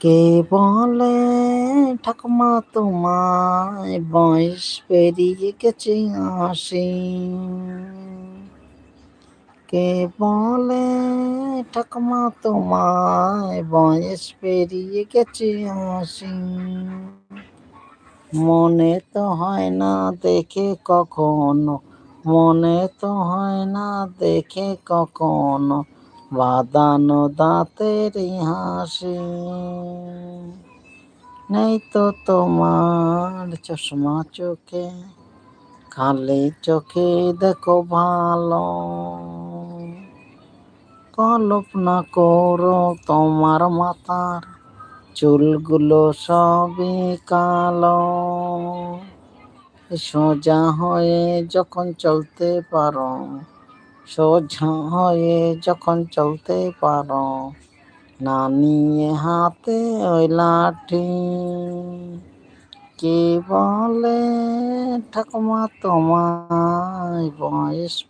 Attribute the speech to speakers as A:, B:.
A: কে বলে ঠাকুমা তোমায় বয়স পেরিয়ে গেছে আশি? কে বলে ঠাকুমা তোমায় বয়স পেরিয়ে গেছে আশি? মনে তো হয় না দেখে কখনো, মনে তো হয় না দেখে কখনো বাঁধানো দাঁতের হাসি। নেই তো তোমার চশমা চোখে, খালি চোখে দেখো ভালো। কল্পনা করো তোমার মাথার চুলগুলো সবই কালো। সোজা হয়ে যখন চলতে পারো, সোজা হয়ে যখন চলতে পারো, না নিয়ে হাতে ওই লাঠি। কে বলে ঠাকুমা তোমায় বয়স